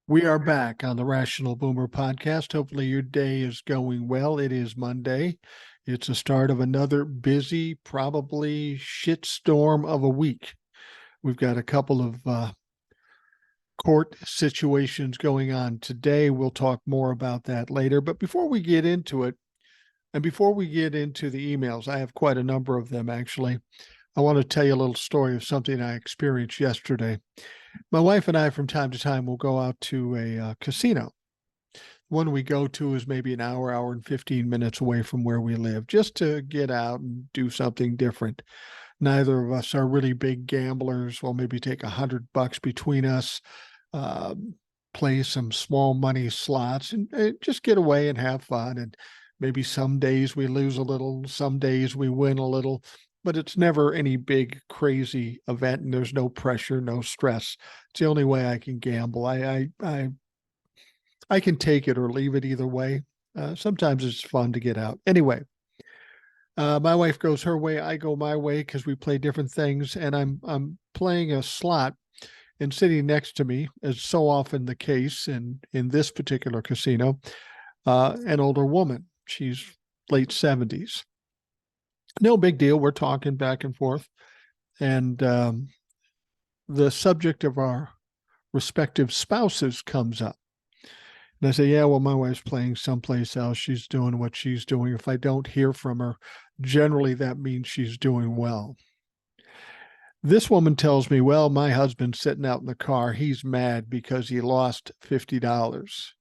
We are back on the Rational Boomer podcast. Hopefully, your day is going well. It is Monday. It's the start of another busy, probably shitstorm of a week. We've got a couple of court situations going on today. We'll talk more about that later. But before we get into it, and before we get into the emails, I have quite a number of them actually. I want to tell you a little story of something I experienced yesterday. My wife and I, from time to time, will go out to a casino. One we go to is maybe an hour and 15 minutes away from where we live, just to get out and do something different. Neither of us are really big gamblers. We'll maybe take $100 between us, uh, play some small money slots, and just get away and have fun. And maybe some days we lose a little, some days we win a little, but it's never any big crazy event, and there's no pressure, no stress. It's the only way I can gamble. I can take it or leave it either way. Sometimes it's fun to get out. Anyway, my wife goes her way, I go my way because we play different things, and I'm playing a slot, and sitting next to me, as so often the case in this particular casino, an older woman. She's late 70s. No big deal. We're talking back and forth. And the subject of our respective spouses comes up. And I say, yeah, well, my wife's playing someplace else. She's doing what she's doing. If I don't hear from her, generally that means she's doing well. This woman tells me, well, my husband's sitting out in the car. He's mad because he lost $50.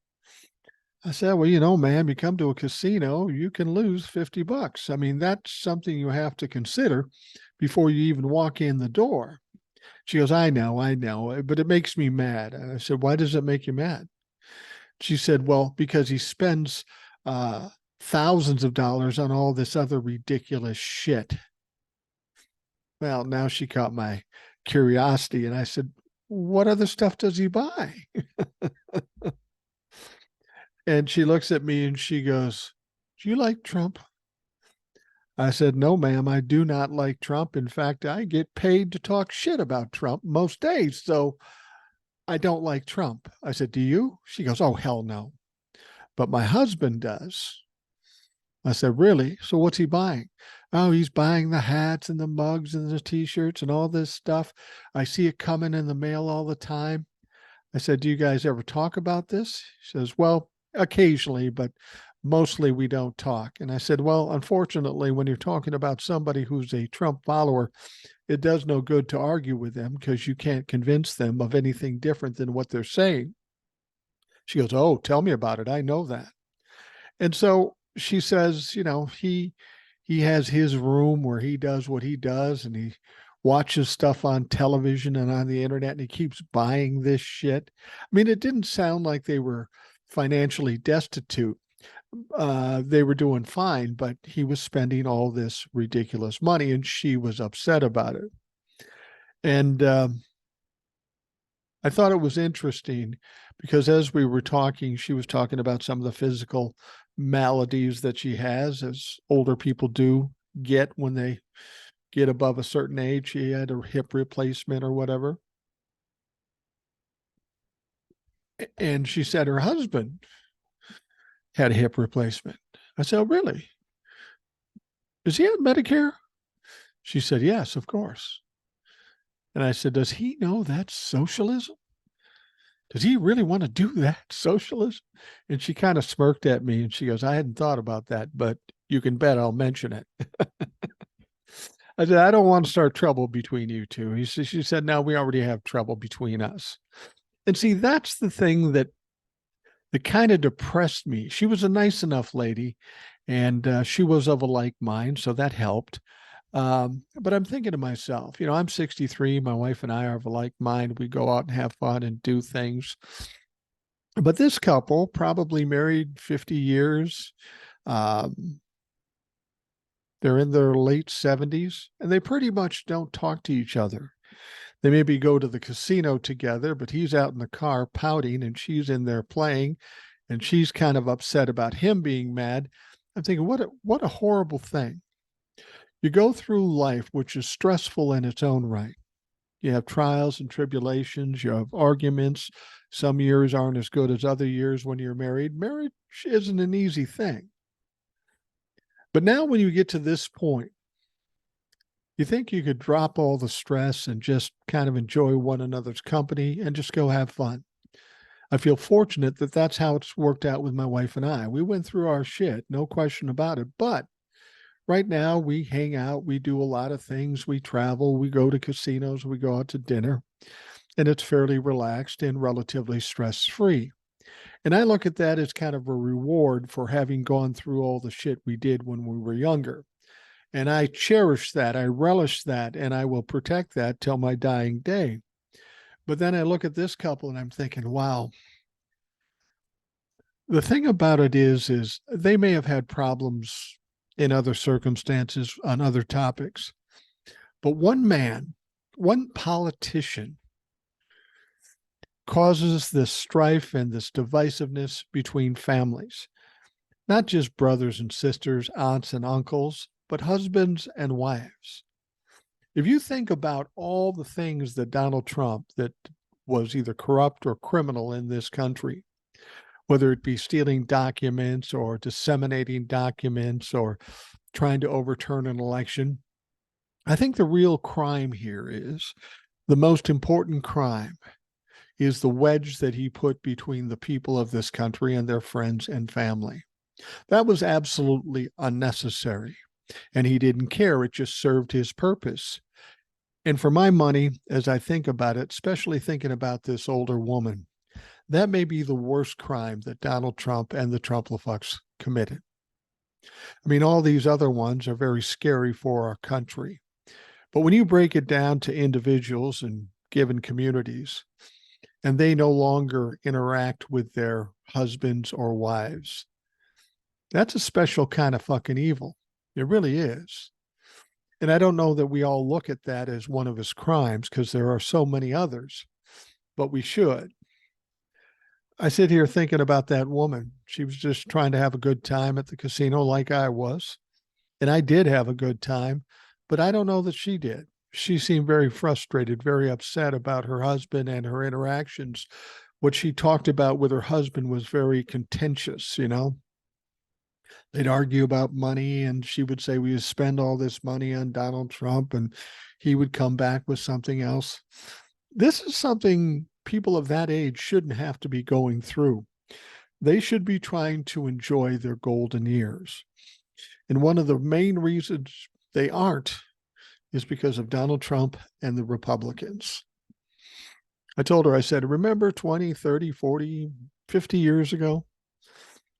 I said, well, ma'am, you come to a casino, you can lose $50. I mean, that's something you have to consider before you even walk in the door. She goes, I know, but it makes me mad. I said, why does it make you mad? She said, well, because he spends thousands of dollars on all this other ridiculous shit. Well, now she caught my curiosity, and I said, what other stuff does he buy? And she looks at me and she goes, do you like Trump? I said, no, ma'am, I do not like Trump. In fact, I get paid to talk shit about Trump most days. So I don't like Trump. I said, do you? She goes, oh, hell no. But my husband does. I said, really? So what's he buying? Oh, he's buying the hats and the mugs and the t-shirts and all this stuff. I see it coming in the mail all the time. I said, do you guys ever talk about this? She says, well, occasionally, but mostly we don't talk. And I said, well, unfortunately, when you're talking about somebody who's a Trump follower, it does no good to argue with them because you can't convince them of anything different than what they're saying. She goes, oh, tell me about it. I know that. And so she says, he has his room where he does what he does, and he watches stuff on television and on the internet, and he keeps buying this shit. I mean, it didn't sound like they were financially destitute. They were doing fine, but he was spending all this ridiculous money, and she was upset about it. And I thought it was interesting because as we were talking, she was talking about some of the physical maladies that she has, as older people do get when they get above a certain age. She had a hip replacement or whatever. And she said her husband had a hip replacement. I said, oh, really? Does he have Medicare? She said, yes, of course. And I said, does he know that's socialism? Does he really want to do that, socialism? And she kind of smirked at me and she goes, I hadn't thought about that, but you can bet I'll mention it. I said, I don't want to start trouble between you two. She said, no, we already have trouble between us. And see, that's the thing that kind of depressed me. She was a nice enough lady, and she was of a like mind, so that helped. But I'm thinking to myself, I'm 63. My wife and I are of a like mind. We go out and have fun and do things. But this couple, probably married 50 years, they're in their late 70s, and they pretty much don't talk to each other. They maybe go to the casino together, but he's out in the car pouting and she's in there playing, and she's kind of upset about him being mad. I'm thinking, what a horrible thing. You go through life, which is stressful in its own right. You have trials and tribulations. You have arguments. Some years aren't as good as other years when you're married. Marriage isn't an easy thing. But now when you get to this point, you think you could drop all the stress and just kind of enjoy one another's company and just go have fun. I feel fortunate that that's how it's worked out with my wife and I. We went through our shit, no question about it. But right now we hang out, we do a lot of things, we travel, we go to casinos, we go out to dinner, and it's fairly relaxed and relatively stress-free. And I look at that as kind of a reward for having gone through all the shit we did when we were younger. And I cherish that, I relish that, and I will protect that till my dying day. But then I look at this couple and I'm thinking, wow, the thing about it is they may have had problems in other circumstances on other topics, but one man, one politician causes this strife and this divisiveness between families, not just brothers and sisters, aunts and uncles, but husbands and wives. If you think about all the things that Donald Trump, that was either corrupt or criminal in this country, whether it be stealing documents or disseminating documents or trying to overturn an election, I think the real crime here is, the most important crime is the wedge that he put between the people of this country and their friends and family. That was absolutely unnecessary. And he didn't care. It just served his purpose. And for my money, as I think about it, especially thinking about this older woman, that may be the worst crime that Donald Trump and the Trump-lefucks committed. I mean, all these other ones are very scary for our country. But when you break it down to individuals and given communities, and they no longer interact with their husbands or wives, that's a special kind of fucking evil. It really is. And I don't know that we all look at that as one of his crimes, because there are so many others, but we should. I sit here thinking about that woman. She was just trying to have a good time at the casino like I was. And I did have a good time, but I don't know that she did. She seemed very frustrated, very upset about her husband and her interactions. What she talked about with her husband was very contentious, you know. They'd argue about money, and she would say, we spend all this money on Donald Trump, and he would come back with something else. This is something people of that age shouldn't have to be going through. They should be trying to enjoy their golden years. And one of the main reasons they aren't is because of Donald Trump and the Republicans. I told her, I said, remember 20, 30, 40, 50 years ago?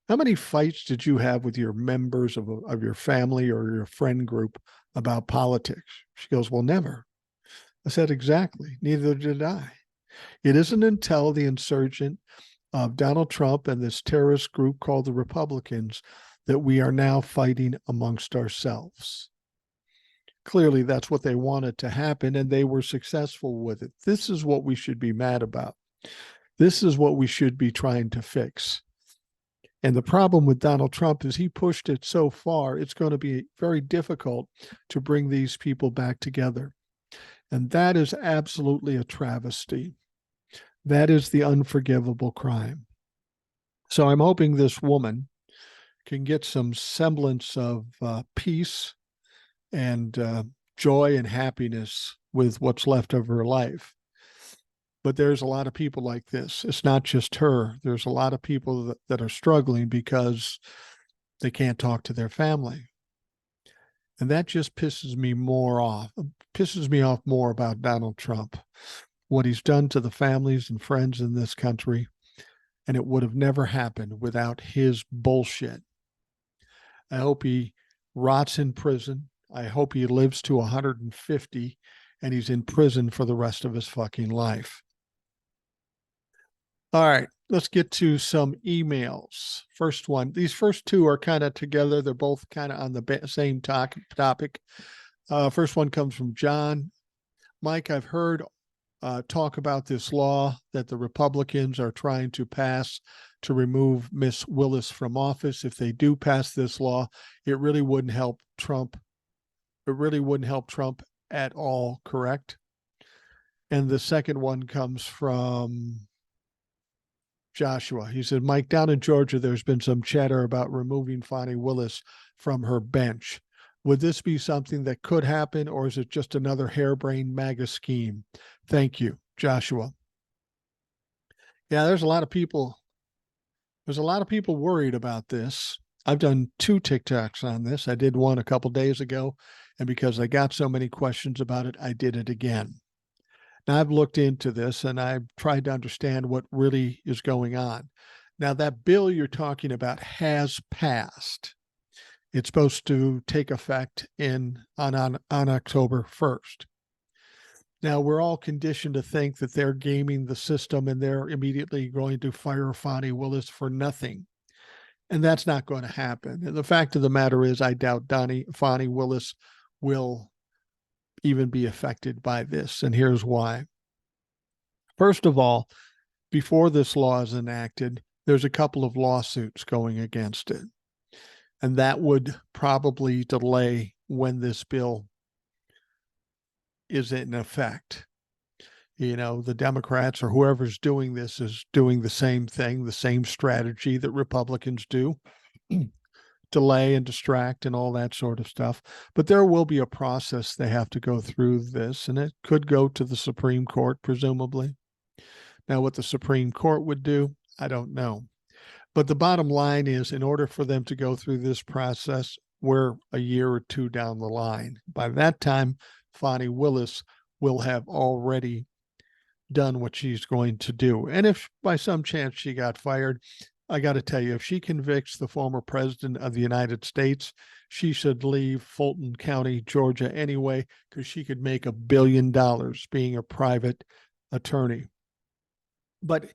How many fights did you have with your members of your family or your friend group about politics? She goes, well, never. I said, exactly. Neither did I. It isn't until the insurgent of Donald Trump and this terrorist group called the Republicans that we are now fighting amongst ourselves. Clearly, that's what they wanted to happen, and they were successful with it. This is what we should be mad about. This is what we should be trying to fix. And the problem with Donald Trump is he pushed it so far, it's going to be very difficult to bring these people back together. And that is absolutely a travesty. That is the unforgivable crime. So I'm hoping this woman can get some semblance of peace and joy and happiness with what's left of her life. But there's a lot of people like this. It's not just her. There's a lot of people that are struggling because they can't talk to their family. And that just pisses me off more about Donald Trump, what he's done to the families and friends in this country. And it would have never happened without his bullshit. I hope he rots in prison. I hope he lives to 150 and he's in prison for the rest of his fucking life. All right, let's get to some emails. First one, these first two are kind of together. They're both kind of on the same topic. First one comes from John. Mike, I've heard talk about this law that the Republicans are trying to pass to remove Miss Willis from office. If they do pass this law, it really wouldn't help Trump. It really wouldn't help Trump at all, correct? And the second one comes from Joshua. He said, Mike, down in Georgia, there's been some chatter about removing Fani Willis from her bench. Would this be something that could happen, or is it just another harebrained MAGA scheme? Thank you, Joshua. Yeah, there's a lot of people worried about this. I've done 2 TikToks on this. I did one a couple days ago, and because I got so many questions about it, I did it again. Now, I've looked into this and I've tried to understand what really is going on. Now, that bill you're talking about has passed. It's supposed to take effect on October 1st. Now, we're all conditioned to think that they're gaming the system and they're immediately going to fire Fani Willis for nothing. And that's not going to happen. And the fact of the matter is, I doubt Fani Willis will even be affected by this. And here's why. First of all, before this law is enacted, there's a couple of lawsuits going against it. And that would probably delay when this bill is in effect. You know, the Democrats or whoever's doing this is doing the same thing, the same strategy that Republicans do. Delay and distract and all that sort of stuff. But there will be a process they have to go through this, and it could go to the Supreme Court, presumably. Now, what the Supreme Court would do, I don't know. But the bottom line is, in order for them to go through this process, we're a year or 2 down the line. By that time, Fani Willis will have already done what she's going to do. And if by some chance she got fired, I got to tell you, if she convicts the former president of the United States, she should leave Fulton County, Georgia anyway, because she could make $1 billion being a private attorney. But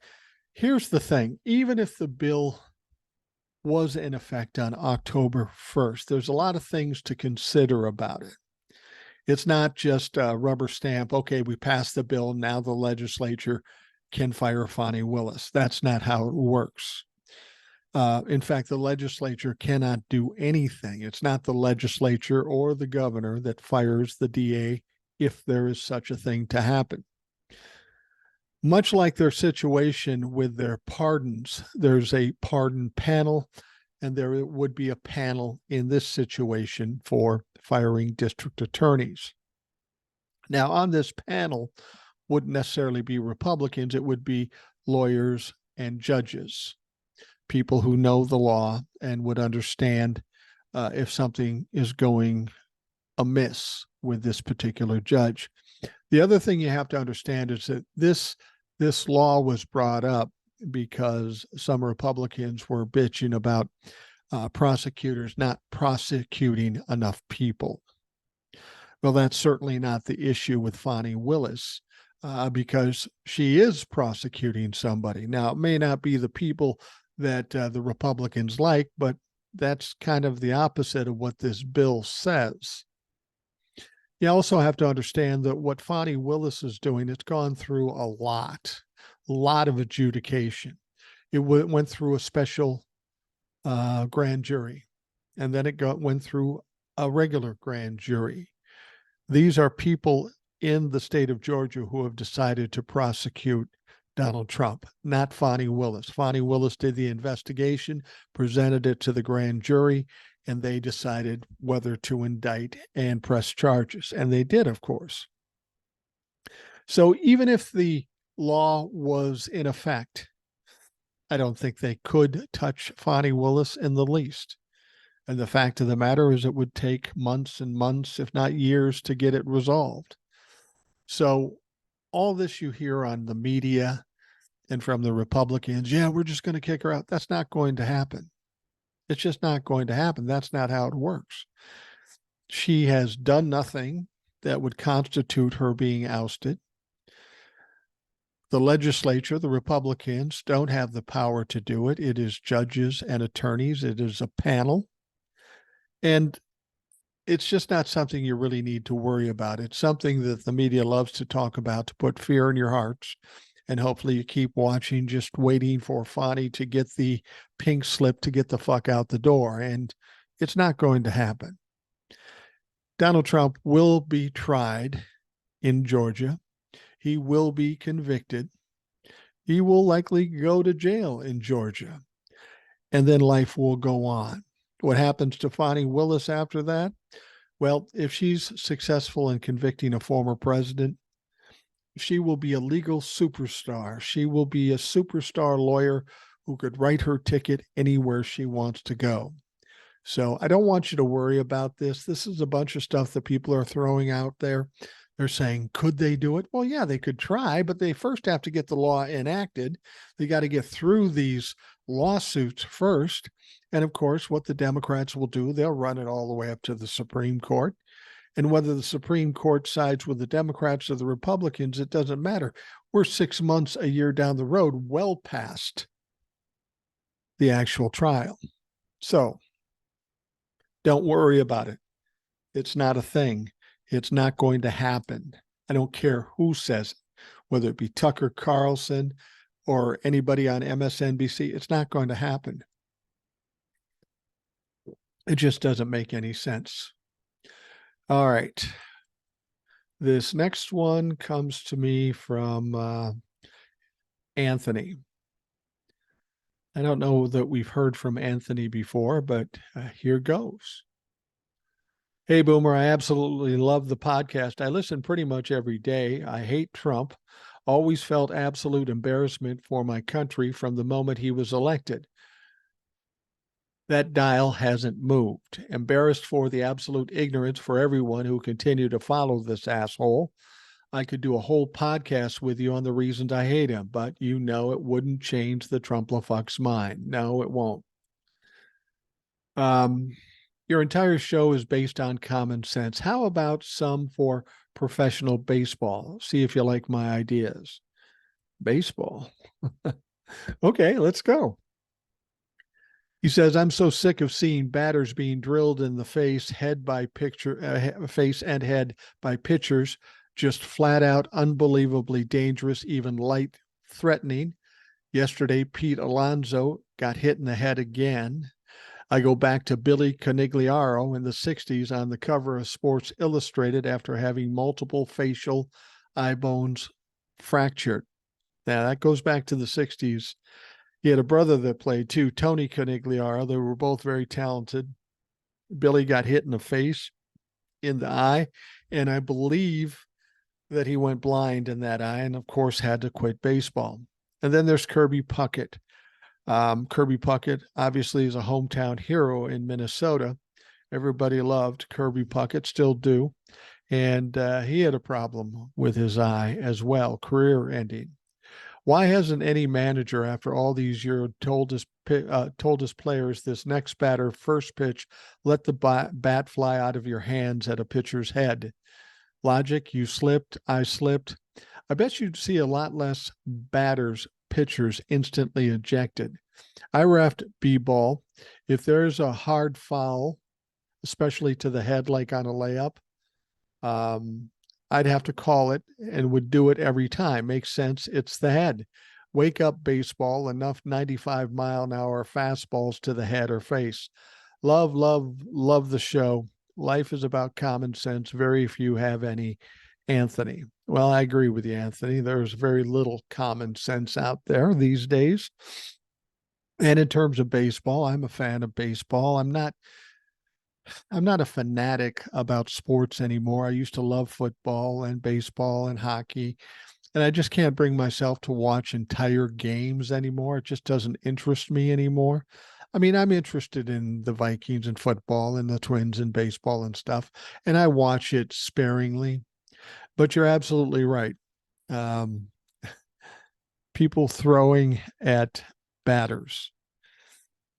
here's the thing. Even if the bill was in effect on October 1st, there's a lot of things to consider about it. It's not just a rubber stamp. Okay, we passed the bill. Now the legislature can fire Fani Willis. That's not how it works. In fact, the legislature cannot do anything. It's not the legislature or the governor that fires the DA if there is such a thing to happen. Much like their situation with their pardons, there's a pardon panel, and there would be a panel in this situation for firing district attorneys. Now, on this panel wouldn't necessarily be Republicans. It would be lawyers and judges, people who know the law and would understand if something is going amiss with this particular judge. The other thing you have to understand is that this law was brought up because some Republicans were bitching about prosecutors not prosecuting enough people. Well, that's certainly not the issue with Fani Willis, because she is prosecuting somebody. Now, it may not be the people that the Republicans like, but that's kind of the opposite of what this bill says. You also have to understand that what Fani Willis is doing, it's gone through a lot of adjudication. It went through a special grand jury, and then it went through a regular grand jury. These are people in the state of Georgia who have decided to prosecute Donald Trump, not Fani Willis. Fani Willis did the investigation, presented it to the grand jury, and they decided whether to indict and press charges. And they did, of course. So even if the law was in effect, I don't think they could touch Fani Willis in the least. And the fact of the matter is it would take months and months, if not years, to get it resolved. So all this you hear on the media and from the Republicans, yeah, we're just going to kick her out. That's not going to happen. It's just not going to happen. That's not how it works. She has done nothing that would constitute her being ousted. The legislature, the Republicans, don't have the power to do it. It is judges and attorneys. It is a panel. And it's just not something you really need to worry about. It's something that the media loves to talk about to put fear in your hearts. And hopefully you keep watching, just waiting for Fani to get the pink slip to get the fuck out the door. And it's not going to happen. Donald Trump will be tried in Georgia. He will be convicted. He will likely go to jail in Georgia, and then life will go on. What happens to Fani Willis after that? Well, if she's successful in convicting a former president, she will be a legal superstar. She will be a superstar lawyer who could write her ticket anywhere she wants to go. So I don't want you to worry about this. This is a bunch of stuff that people are throwing out there. They're saying, could they do it? Well, yeah, they could try, but they first have to get the law enacted. They got to get through these lawsuits first. And of course, what the Democrats will do, they'll run it all the way up to the Supreme Court. And whether the Supreme Court sides with the Democrats or the Republicans, it doesn't matter. We're 6 months, a year down the road, well past the actual trial. So don't worry about it. It's not a thing. It's not going to happen. I don't care who says it, whether it be Tucker Carlson or anybody on MSNBC. It's not going to happen. It just doesn't make any sense. All right. This next one comes to me from Anthony. I don't know that we've heard from Anthony before, but here goes. Hey, Boomer, I absolutely love the podcast. I listen pretty much every day. I hate Trump. Always felt absolute embarrassment for my country from the moment he was elected. That dial hasn't moved. Embarrassed for the absolute ignorance for everyone who continue to follow this asshole. I could do a whole podcast with you on the reasons I hate him, but you know it wouldn't change the Trumplefuck's mind. No, it won't. Your entire show is based on common sense. How about some for professional baseball? See if you like my ideas. Baseball. Okay, let's go. He says, I'm so sick of seeing batters being drilled in the face, face and head by pitchers, just flat out unbelievably dangerous, even light threatening. Yesterday, Pete Alonso got hit in the head again. I go back to Billy Conigliaro in the 60s on the cover of Sports Illustrated after having multiple facial eye bones fractured. Now, that goes back to the 60s. He had a brother that played too, Tony Conigliaro. They were both very talented. Billy got hit in the face, in the eye, and I believe that he went blind in that eye and, of course, had to quit baseball. And then there's Kirby Puckett. Kirby Puckett obviously is a hometown hero in Minnesota. Everybody loved Kirby Puckett, still do. And he had a problem with his eye as well, career ending. Why hasn't any manager, after all these years, told his players this next batter, first pitch, let the bat fly out of your hands at a pitcher's head? Logic, you slipped, I slipped. I bet you'd see a lot less pitchers instantly ejected. I reffed B-ball. If there's a hard foul, especially to the head, like on a layup, I'd have to call it and would do it every time. Makes sense. It's the head. Wake up, baseball. Enough 95-mile-an-hour fastballs to the head or face. Love, love, love the show. Life is about common sense. Very few have any. Anthony. Well, I agree with you, Anthony. There's very little common sense out there these days. And in terms of baseball, I'm a fan of baseball. I'm not a fanatic about sports anymore. I used to love football and baseball and hockey, and I just can't bring myself to watch entire games anymore. It just doesn't interest me anymore. I mean, I'm interested in the Vikings and football and the Twins and baseball and stuff, and I watch it sparingly. But you're absolutely right. People throwing at batters.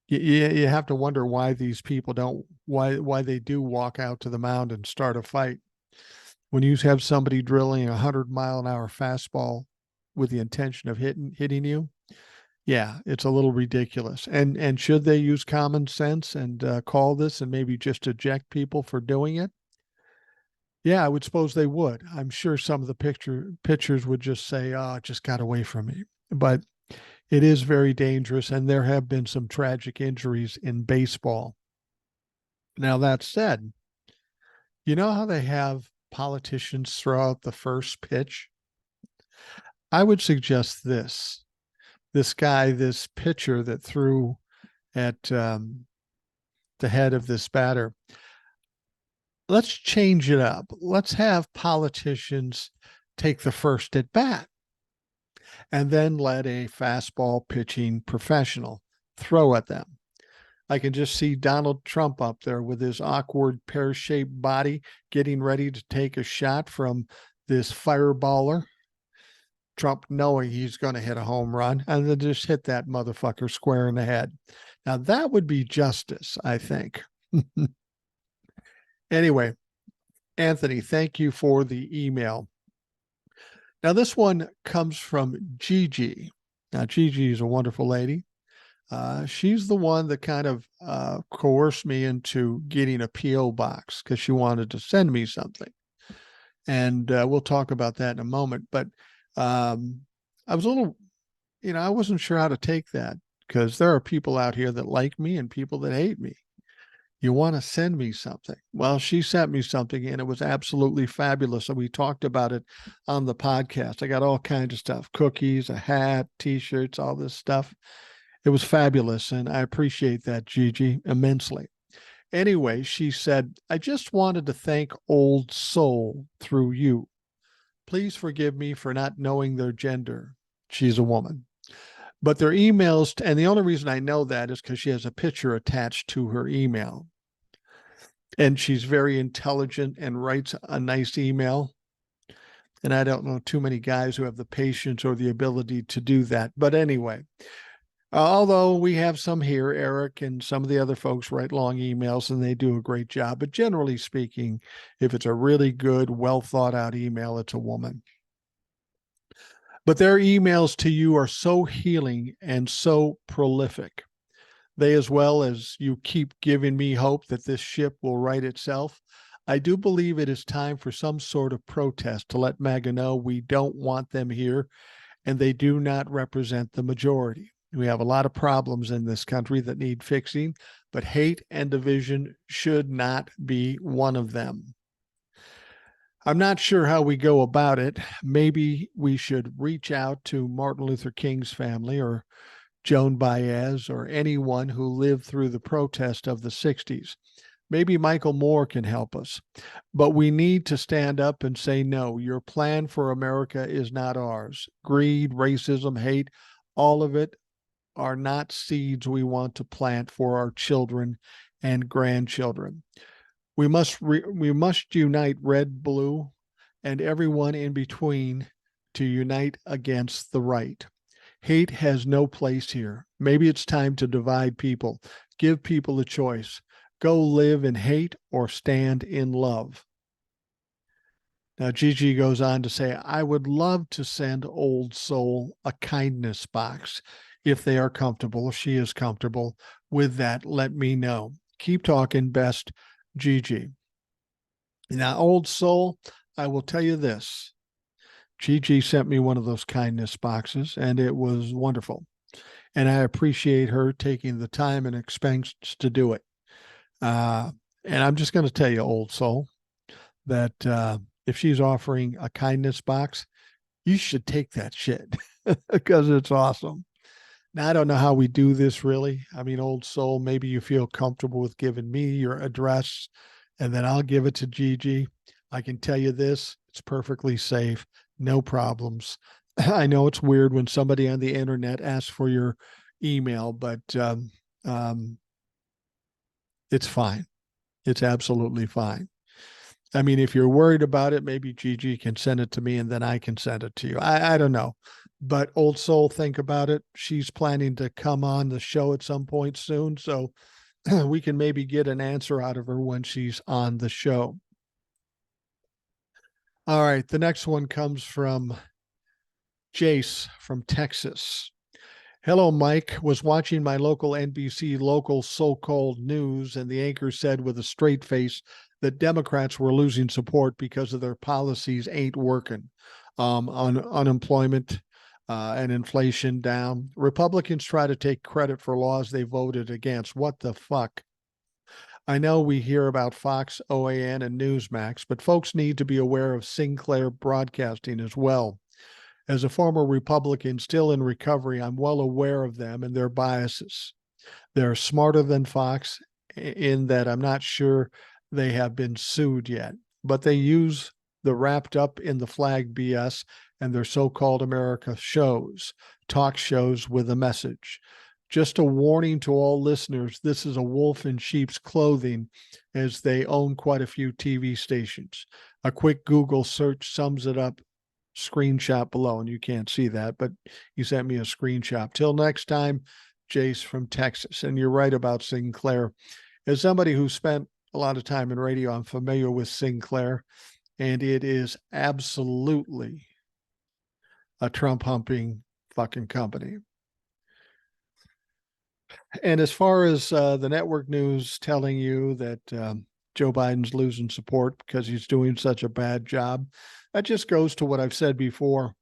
You have to wonder why these people why they do walk out to the mound and start a fight. When you have somebody drilling 100-mile-an-hour fastball with the intention of hitting you, yeah, it's a little ridiculous. And should they use common sense and call this and maybe just eject people for doing it? Yeah, I would suppose they would. I'm sure some of the pitchers would just say, "Oh, it just got away from me." But it is very dangerous, and there have been some tragic injuries in baseball. Now, that said, you know how they have politicians throw out the first pitch? I would suggest this guy, this pitcher that threw at the head of this batter. Let's change it up. Let's have politicians take the first at bat and then let a fastball pitching professional throw at them. I can just see Donald Trump up there with his awkward pear-shaped body getting ready to take a shot from this fireballer. Trump knowing he's going to hit a home run and then just hit that motherfucker square in the head. Now that would be justice, I think. Anyway, Anthony, thank you for the email. Now this one comes from Gigi. Now Gigi is a wonderful lady. She's the one that kind of coerced me into getting a P.O. box because she wanted to send me something. And we'll talk about that in a moment. But I was a little, I wasn't sure how to take that because there are people out here that like me and people that hate me. You want to send me something? Well, she sent me something and it was absolutely fabulous. And we talked about it on the podcast. I got all kinds of stuff, cookies, a hat, t-shirts, all this stuff. It was fabulous. And I appreciate that, Gigi, immensely. Anyway, she said, I just wanted to thank Old Soul through you. Please forgive me for not knowing their gender. She's a woman. But their emails, and the only reason I know that is because she has a picture attached to her email. And she's very intelligent and writes a nice email. And I don't know too many guys who have the patience or the ability to do that. But anyway, although we have some here, Eric and some of the other folks write long emails and they do a great job. But generally speaking, if it's a really good, well thought out email, it's a woman. But their emails to you are so healing and so prolific. They, as well as you, keep giving me hope that this ship will right itself. I do believe it is time for some sort of protest to let MAGA know we don't want them here and they do not represent the majority. We have a lot of problems in this country that need fixing, but hate and division should not be one of them. I'm not sure how we go about it. Maybe we should reach out to Martin Luther King's family or Joan Baez or anyone who lived through the protest of the 60s. Maybe Michael Moore can help us. But we need to stand up and say, no, your plan for America is not ours. Greed, racism, hate, all of it are not seeds we want to plant for our children and grandchildren. We must unite red, blue, and everyone in between to unite against the right. Hate has no place here. Maybe it's time to divide people, give people a choice. Go live in hate or stand in love. Now, Gigi goes on to say, I would love to send Old Soul a kindness box. If they are comfortable, if she is comfortable with that, let me know. Keep talking, best, Gigi. Now, Old Soul, I will tell you this. Gigi sent me one of those kindness boxes, and it was wonderful. And I appreciate her taking the time and expense to do it. And I'm just going to tell you, Old Soul, that if she's offering a kindness box, you should take that shit because it's awesome. Now, I don't know how we do this really. I mean, Old Soul, maybe you feel comfortable with giving me your address and then I'll give it to Gigi. I can tell you this, it's perfectly safe, no problems. I know it's weird when somebody on the internet asks for your email, but it's fine. It's absolutely fine. I mean, if you're worried about it, maybe Gigi can send it to me and then I can send it to you. I don't know. But Old Soul, think about it. She's planning to come on the show at some point soon. So we can maybe get an answer out of her when she's on the show. All right. The next one comes from Jace from Texas. Hello, Mike. Was watching my local NBC local so-called news, and the anchor said with a straight face that Democrats were losing support because of their policies ain't working. On unemployment and inflation down. Republicans try to take credit for laws they voted against. What the fuck? I know we hear about Fox, OAN, and Newsmax, but folks need to be aware of Sinclair Broadcasting as well. As a former Republican still in recovery, I'm well aware of them and their biases. They're smarter than Fox in that I'm not sure they have been sued yet, but they use the wrapped up in the flag BS and their so-called America shows, talk shows with a message. Just a warning to all listeners, this is a wolf in sheep's clothing, as they own quite a few TV stations. A quick Google search sums it up. Screenshot below, and you can't see that, but you sent me a screenshot. Till next time, Jace from Texas. And you're right about Sinclair. As somebody who spent a lot of time in radio, I'm familiar with Sinclair, and it is absolutely a Trump humping fucking company. And as far as the network news telling you that Joe Biden's losing support because he's doing such a bad job, that just goes to what I've said before.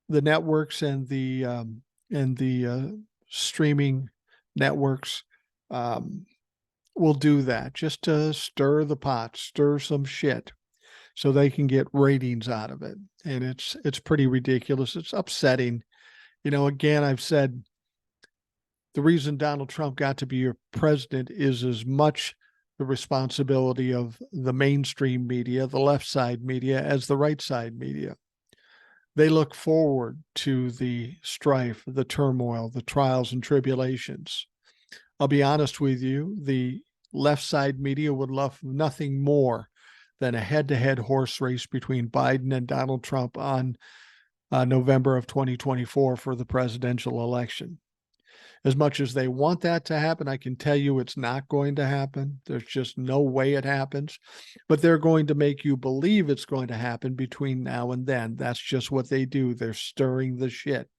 The networks and the streaming networks will do that just to stir the pot, stir some shit, so they can get ratings out of it. And it's pretty ridiculous. It's upsetting. You know, again, I've said the reason Donald Trump got to be your president is as much the responsibility of the mainstream media, the left side media, as the right side media. They look forward to the strife, the turmoil, the trials and tribulations. I'll be honest with you, the left side media would love nothing more than a head-to-head horse race between Biden and Donald Trump on November of 2024 for the presidential election. As much as they want that to happen, I can tell you it's not going to happen. There's just no way it happens. But they're going to make you believe it's going to happen between now and then. That's just what they do. They're stirring the shit.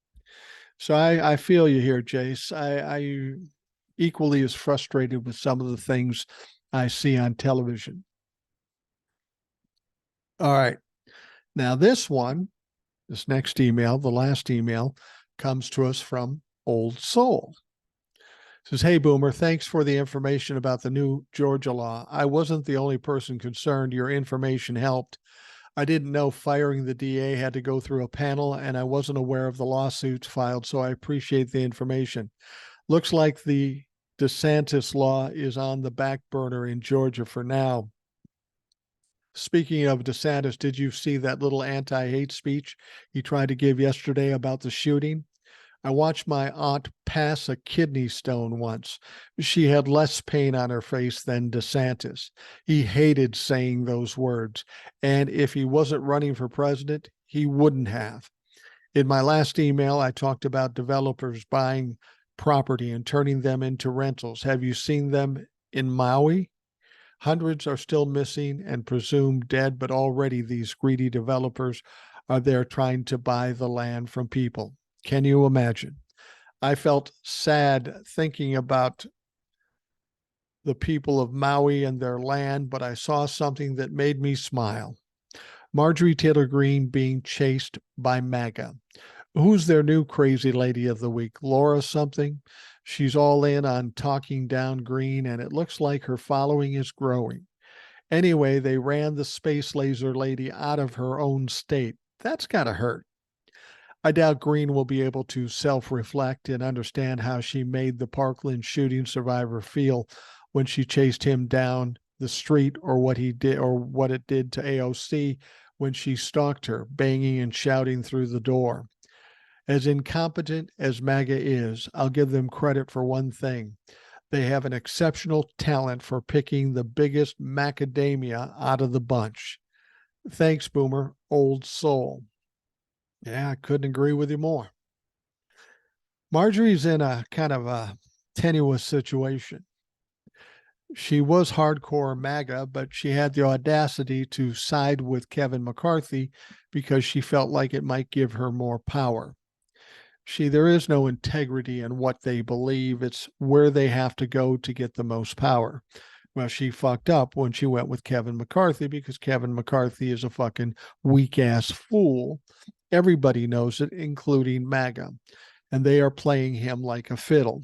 So I feel you here, Jace. I equally as frustrated with some of the things I see on television. All right. Now this next email, the last email, comes to us from Old Soul. It says, hey, Boomer, thanks for the information about the new Georgia law. I wasn't the only person concerned. Your information helped. I didn't know firing the DA had to go through a panel, and I wasn't aware of the lawsuits filed, so I appreciate the information. Looks like the DeSantis law is on the back burner in Georgia for now. Speaking of DeSantis, did you see that little anti-hate speech he tried to give yesterday about the shooting? I watched my aunt pass a kidney stone once. She had less pain on her face than DeSantis. He hated saying those words. And if he wasn't running for president, he wouldn't have. In my last email, I talked about developers buying property and turning them into rentals. Have you seen them in Maui? Hundreds are still missing and presumed dead, but already these greedy developers are there trying to buy the land from people. Can you imagine? I felt sad thinking about the people of Maui and their land, but I saw something that made me smile. Marjorie Taylor Greene being chased by MAGA. Who's their new crazy lady of the week? Laura something? She's all in on talking down Greene, and it looks like her following is growing. Anyway, they ran the space laser lady out of her own state. That's gotta hurt. I doubt Greene will be able to self-reflect and understand how she made the Parkland shooting survivor feel when she chased him down the street, or what he did, or what it did to AOC when she stalked her, banging and shouting through the door. As incompetent as MAGA is, I'll give them credit for one thing. They have an exceptional talent for picking the biggest macadamia out of the bunch. Thanks, Boomer. Old Soul. Yeah, I couldn't agree with you more. Marjorie's in a kind of a tenuous situation. She was hardcore MAGA, but she had the audacity to side with Kevin McCarthy because she felt like it might give her more power. There is no integrity in what they believe. It's where they have to go to get the most power. Well, she fucked up when she went with Kevin McCarthy because Kevin McCarthy is a fucking weak-ass fool. Everybody knows it, including MAGA, and they are playing him like a fiddle.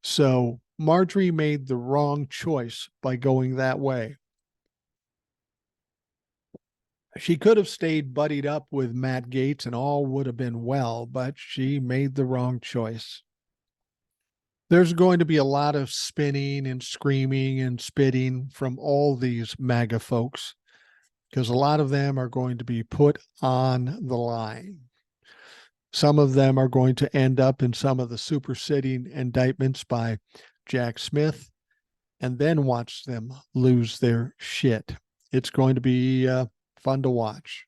So Marjorie made the wrong choice by going that way. She could have stayed buddied up with Matt Gaetz and all would have been well, but she made the wrong choice. There's going to be a lot of spinning and screaming and spitting from all these MAGA folks because a lot of them are going to be put on the line. Some of them are going to end up in some of the superseding indictments by Jack Smith, and then watch them lose their shit. It's going to be fun to watch.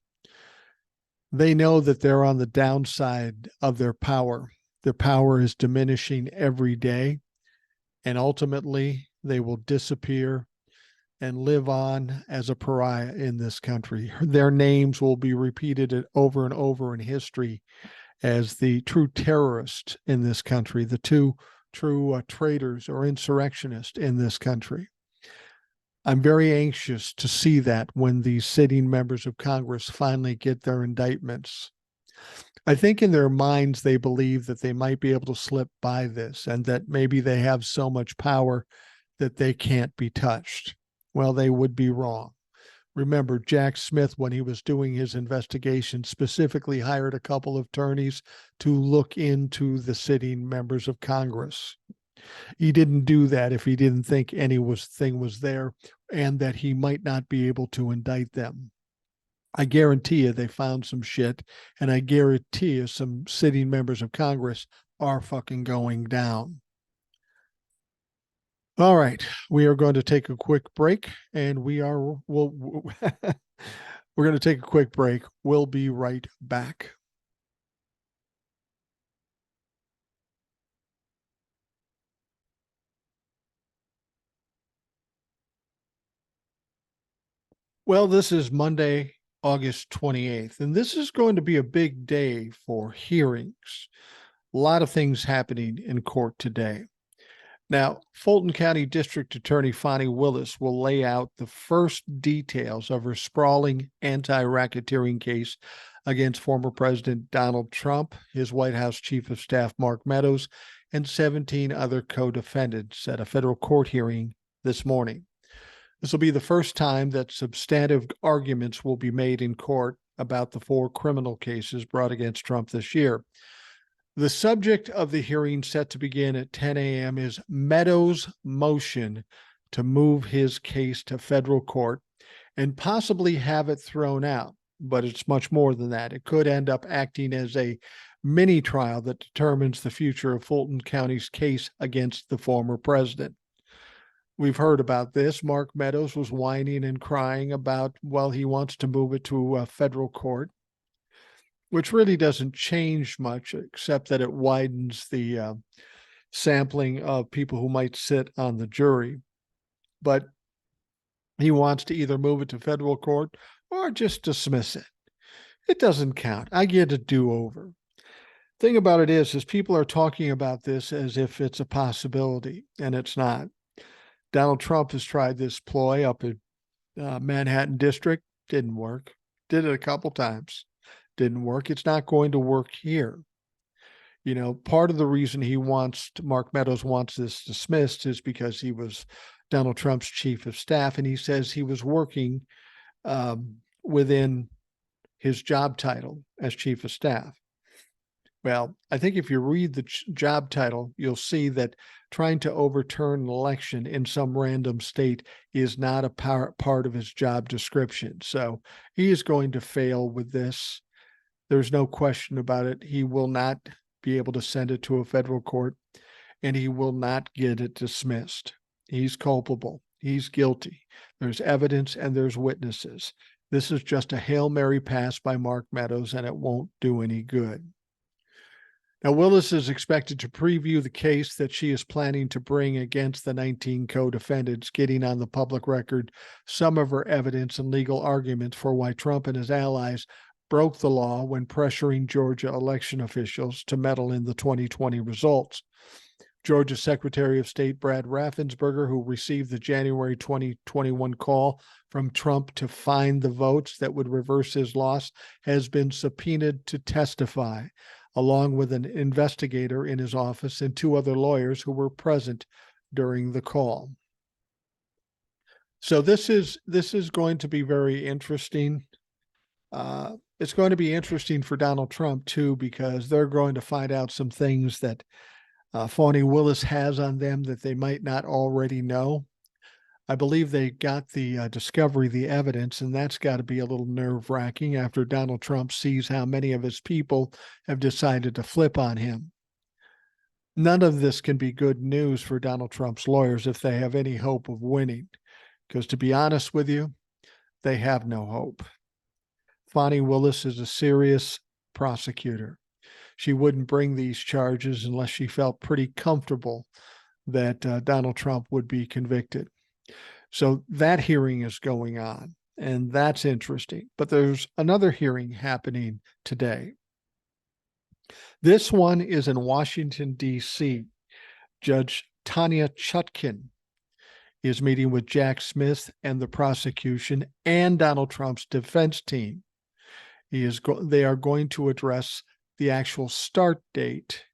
They know that they're on the downside of their power. Their power is diminishing every day, and ultimately they will disappear and live on as a pariah in this country. Their names will be repeated over and over in history as the true terrorists in this country, the two true traitors or insurrectionists in this country. I'm very anxious to see that when these sitting members of Congress finally get their indictments. I think in their minds, they believe that they might be able to slip by this and that maybe they have so much power that they can't be touched. Well, they would be wrong. Remember, Jack Smith, when he was doing his investigation, specifically hired a couple of attorneys to look into the sitting members of Congress. He didn't do that if he didn't think anything was there and that he might not be able to indict them. I guarantee you they found some shit, and I guarantee you some sitting members of Congress are fucking going down. All right, we are going to take a quick break, and we're going to take a quick break. We'll be right back. Well, this is Monday, August 28th, and this is going to be a big day for hearings. A lot of things happening in court today. Now, Fulton County District Attorney Fani Willis will lay out the first details of her sprawling anti-racketeering case against former President Donald Trump, his White House Chief of Staff Mark Meadows, and 17 other co-defendants at a federal court hearing this morning. This will be the first time that substantive arguments will be made in court about the 4 criminal cases brought against Trump this year. The subject of the hearing set to begin at 10 a.m. is Meadows' motion to move his case to federal court and possibly have it thrown out. But it's much more than that. It could end up acting as a mini trial that determines the future of Fulton County's case against the former president. We've heard about this. Mark Meadows was whining and crying about, well, he wants to move it to a federal court, which really doesn't change much, except that it widens the sampling of people who might sit on the jury. But he wants to either move it to federal court or just dismiss it. It doesn't count. I get a do-over. Thing about it is people are talking about this as if it's a possibility, and it's not. Donald Trump has tried this ploy up at Manhattan District. Didn't work. Did it a couple times. Didn't work. It's not going to work here. You know, part of the reason Mark Meadows wants this dismissed is because he was Donald Trump's chief of staff, and he says he was working within his job title as chief of staff. Well, I think if you read the job title, you'll see that trying to overturn an election in some random state is not a part of his job description. So he is going to fail with this. There's no question about it. He will not be able to send it to a federal court, and he will not get it dismissed. He's culpable. He's guilty. There's evidence and there's witnesses. This is just a Hail Mary pass by Mark Meadows, and it won't do any good. Now, Willis is expected to preview the case that she is planning to bring against the 19 co-defendants, getting on the public record some of her evidence and legal arguments for why Trump and his allies broke the law when pressuring Georgia election officials to meddle in the 2020 results. Georgia Secretary of State Brad Raffensperger, who received the January 2021 call from Trump to find the votes that would reverse his loss, has been subpoenaed to testify, along with an investigator in his office and 2 other lawyers who were present during the call. So this is going to be very interesting. It's going to be interesting for Donald Trump, too, because they're going to find out some things that Fani Willis has on them that they might not already know. I believe they got the discovery, the evidence, and that's got to be a little nerve-wracking after Donald Trump sees how many of his people have decided to flip on him. None of this can be good news for Donald Trump's lawyers if they have any hope of winning, because to be honest with you, they have no hope. Fani Willis is a serious prosecutor. She wouldn't bring these charges unless she felt pretty comfortable that Donald Trump would be convicted. So that hearing is going on, and that's interesting. But there's another hearing happening today. This one is in Washington, DC. Judge Chutkan is meeting with Jack Smith and the prosecution and Donald Trump's defense team. They are going to address the actual start date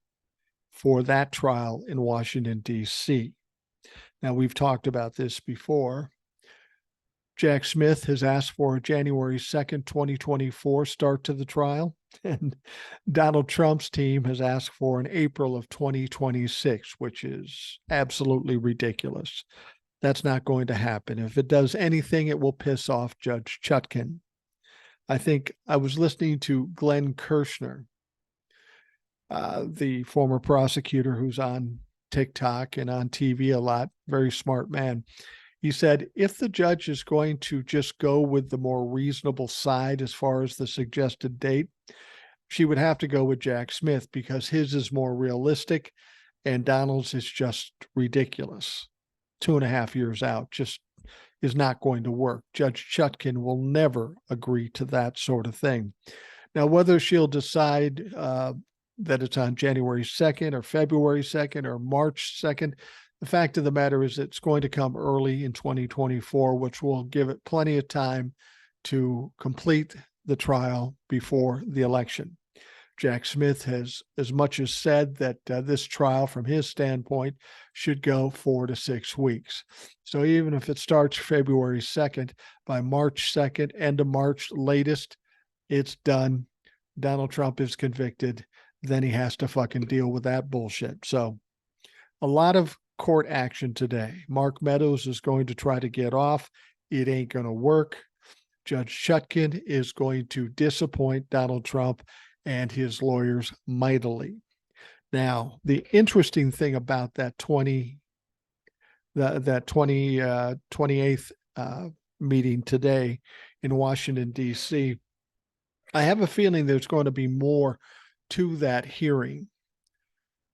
for that trial in Washington, D.C. Now, we've talked about this before. Jack Smith has asked for a January 2nd, 2024 start to the trial, and Donald Trump's team has asked for an April of 2026, which is absolutely ridiculous. That's not going to happen. If it does anything, it will piss off Judge Chutkan. I think I was listening to Glenn Kirshner, the former prosecutor who's on TikTok and on TV a lot, very smart man. He said, if the judge is going to just go with the more reasonable side as far as the suggested date, she would have to go with Jack Smith because his is more realistic and Donald's is just ridiculous. 2.5 years out just is not going to work. Judge Chutkan will never agree to that sort of thing. Now, whether she'll decide that it's on January 2nd or February 2nd or March 2nd, the fact of the matter is it's going to come early in 2024, which will give it plenty of time to complete the trial before the election. Jack Smith has as much as said that this trial, from his standpoint, should go 4 to 6 weeks. So even if it starts February 2nd, by March 2nd, end of March latest, it's done. Donald Trump is convicted. Then he has to fucking deal with that bullshit. So a lot of court action today. Mark Meadows is going to try to get off. It ain't going to work. Judge Chutkan is going to disappoint Donald Trump and his lawyers mightily. Now, the interesting thing about that 28th meeting today in Washington, D.C., I have a feeling there's going to be more to that hearing.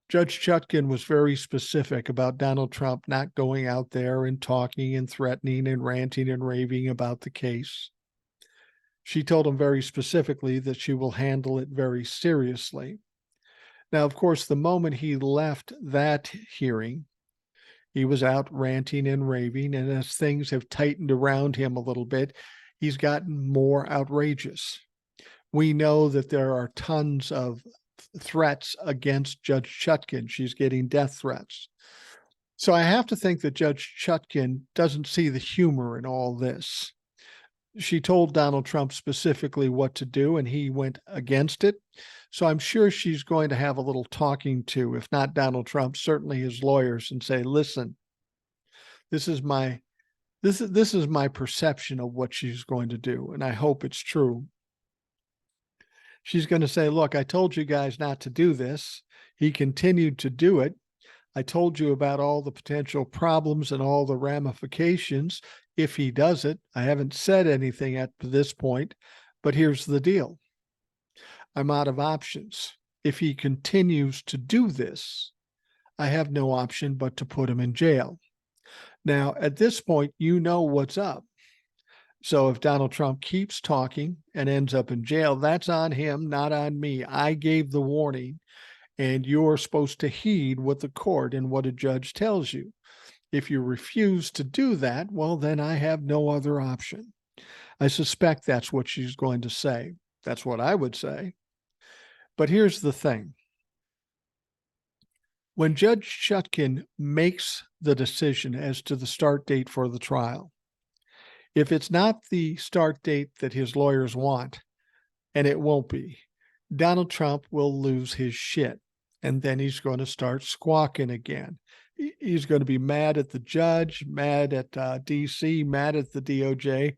Judge Chutkan was very specific about Donald Trump not going out there and talking and threatening and ranting and raving about the case. She told him very specifically that she will handle it very seriously. Now, of course, the moment he left that hearing, he was out ranting and raving, and as things have tightened around him a little bit, he's gotten more outrageous. We know that there are tons of threats against Judge Chutkan. She's getting death threats. So I have to think that Judge Chutkan doesn't see the humor in all this. She told Donald Trump specifically what to do, and he went against it. So I'm sure she's going to have a little talking to, if not Donald Trump, certainly his lawyers, and say, listen, this is my perception of what she's going to do, and I hope it's true. She's going to say, look, I told you guys not to do this. He continued to do it. I told you about all the potential problems and all the ramifications if he does it. I haven't said anything at this point, but here's the deal. I'm out of options. If he continues to do this, I have no option but to put him in jail. Now, at this point, you know what's up. So if Donald Trump keeps talking and ends up in jail, that's on him, not on me. I gave the warning, and you're supposed to heed what the court and what a judge tells you. If you refuse to do that, well, then I have no other option. I suspect that's what she's going to say. That's what I would say. But here's the thing. When Judge Chutkan makes the decision as to the start date for the trial, if it's not the start date that his lawyers want, and it won't be. Donald Trump will lose his shit, and then he's going to start squawking again. He's going to be mad at the judge, mad at DC, mad at the DOJ,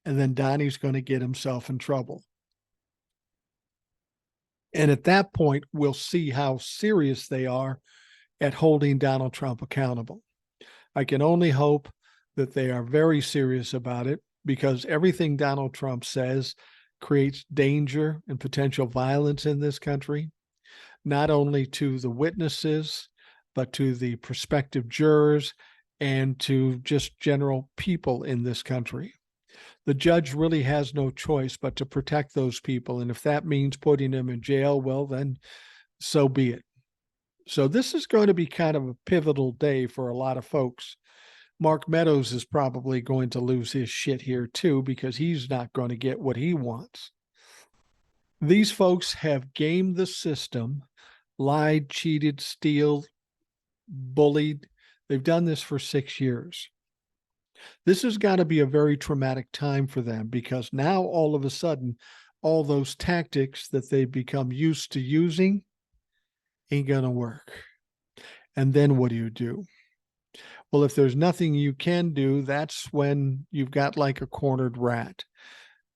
and then Donnie's going to get himself in trouble. And at that point, we'll see how serious they are at holding Donald Trump accountable. I can only hope that they are very serious about it, because everything Donald Trump says creates danger and potential violence in this country, not only to the witnesses, but to the prospective jurors and to just general people in this country. The judge really has no choice but to protect those people. And if that means putting them in jail, well, then so be it. So this is going to be kind of a pivotal day for a lot of folks. Mark Meadows is probably going to lose his shit here too, because he's not going to get what he wants. These folks have gamed the system, lied, cheated, stealed, bullied. They've done this for 6 years. This has got to be a very traumatic time for them, because now all of a sudden, all those tactics that they've become used to using ain't going to work. And then what do? Well, if there's nothing you can do, that's when you've got like a cornered rat.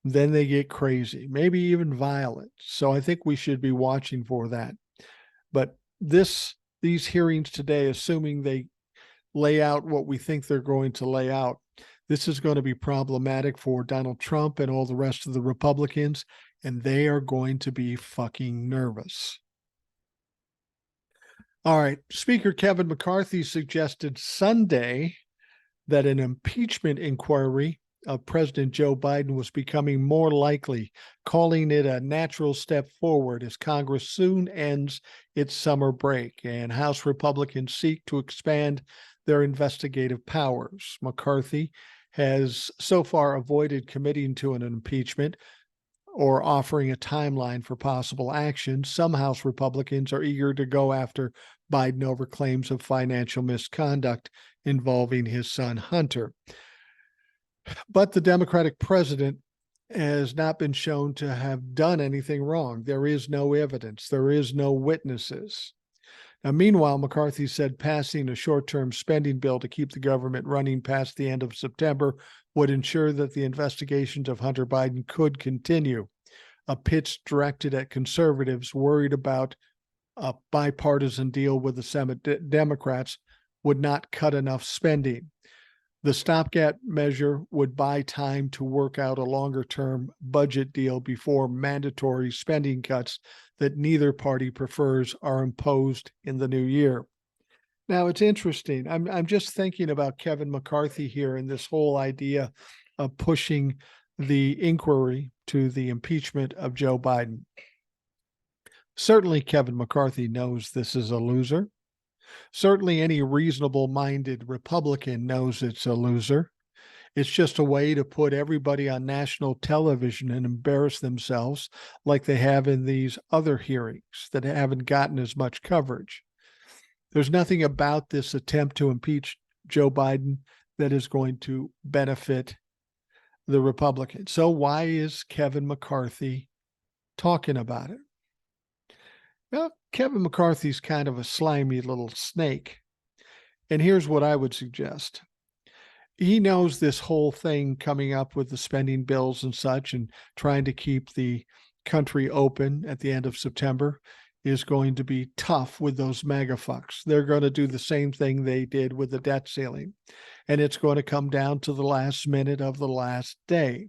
Then they get crazy, maybe even violent. So I think we should be watching for that. But these hearings today, assuming they lay out what we think they're going to lay out, this is going to be problematic for Donald Trump and all the rest of the Republicans, and they are going to be fucking nervous. All right, Speaker Kevin McCarthy suggested Sunday that an impeachment inquiry of President Joe Biden was becoming more likely, calling it a natural step forward as Congress soon ends its summer break and House Republicans seek to expand their investigative powers. McCarthy has so far avoided committing to an impeachment or offering a timeline for possible action. Some House Republicans are eager to go after Biden over claims of financial misconduct involving his son Hunter. But the Democratic president has not been shown to have done anything wrong. There is no evidence. There is no witnesses. Now, meanwhile, McCarthy said passing a short-term spending bill to keep the government running past the end of September would ensure that the investigations of Hunter Biden could continue. A pitch directed at conservatives worried about a bipartisan deal with the Senate Democrats would not cut enough spending. The stopgap measure would buy time to work out a longer-term budget deal before mandatory spending cuts that neither party prefers are imposed in the new year. Now, it's interesting. I'm just thinking about Kevin McCarthy here and this whole idea of pushing the inquiry to the impeachment of Joe Biden. Certainly, Kevin McCarthy knows this is a loser. Certainly, any reasonable-minded Republican knows it's a loser. It's just a way to put everybody on national television and embarrass themselves like they have in these other hearings that haven't gotten as much coverage. There's nothing about this attempt to impeach Joe Biden that is going to benefit the Republicans. So why is Kevin McCarthy talking about it? Well, Kevin McCarthy's kind of a slimy little snake. And here's what I would suggest. He knows this whole thing coming up with the spending bills and such and trying to keep the country open at the end of September is going to be tough with those MAGA fucks. They're going to do the same thing they did with the debt ceiling. And it's going to come down to the last minute of the last day.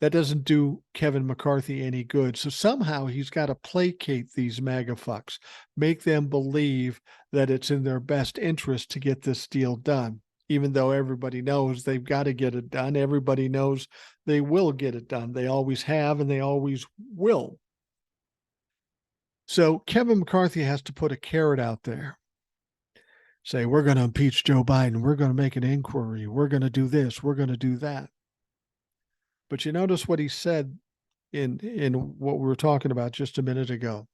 That doesn't do Kevin McCarthy any good. So somehow he's got to placate these MAGA fucks, make them believe that it's in their best interest to get this deal done, even though everybody knows they've got to get it done. Everybody knows they will get it done. They always have, and they always will. So Kevin McCarthy has to put a carrot out there. Say, we're going to impeach Joe Biden. We're going to make an inquiry. We're going to do this. We're going to do that. But you notice what he said in what we were talking about just a minute ago.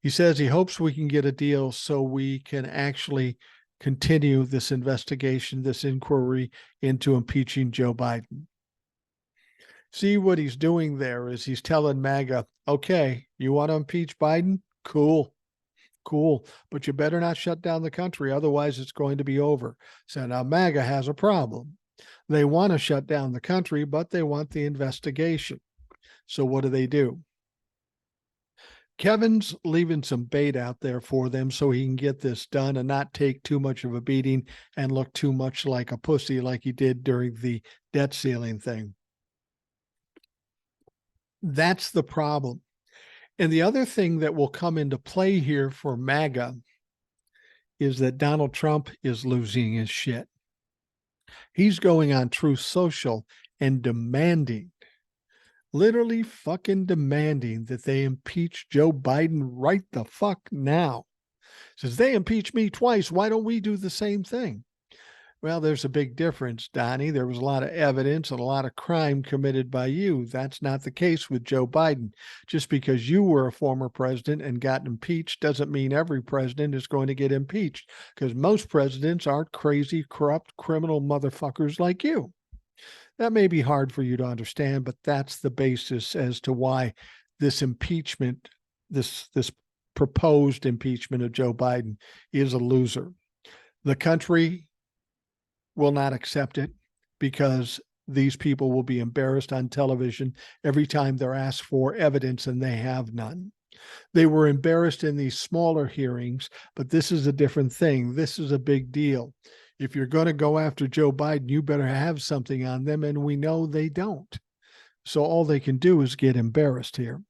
He says he hopes we can get a deal so we can actually continue this investigation, this inquiry into impeaching Joe Biden. See what he's doing there is he's telling MAGA, okay, you want to impeach Biden? Cool. Cool. But you better not shut down the country. Otherwise, it's going to be over. So now MAGA has a problem. They want to shut down the country, but they want the investigation. So what do? Kevin's leaving some bait out there for them so he can get this done and not take too much of a beating and look too much like a pussy like he did during the debt ceiling thing. That's the problem. And the other thing that will come into play here for MAGA is that Donald Trump is losing his shit. He's going on Truth Social and demanding, literally fucking demanding that they impeach Joe Biden right the fuck now. Says, they impeached me twice. Why don't we do the same thing? Well, there's a big difference, Donnie. There was a lot of evidence and a lot of crime committed by you. That's not the case with Joe Biden. Just because you were a former president and got impeached doesn't mean every president is going to get impeached, because most presidents aren't crazy, corrupt, criminal motherfuckers like you. That may be hard for you to understand, but that's the basis as to why this impeachment, this proposed impeachment of Joe Biden is a loser. The country will not accept it because these people will be embarrassed on television every time they're asked for evidence and they have none. They were embarrassed in these smaller hearings, but this is a different thing. This is a big deal. If you're going to go after Joe Biden, you better have something on them, and we know they don't. So all they can do is get embarrassed here.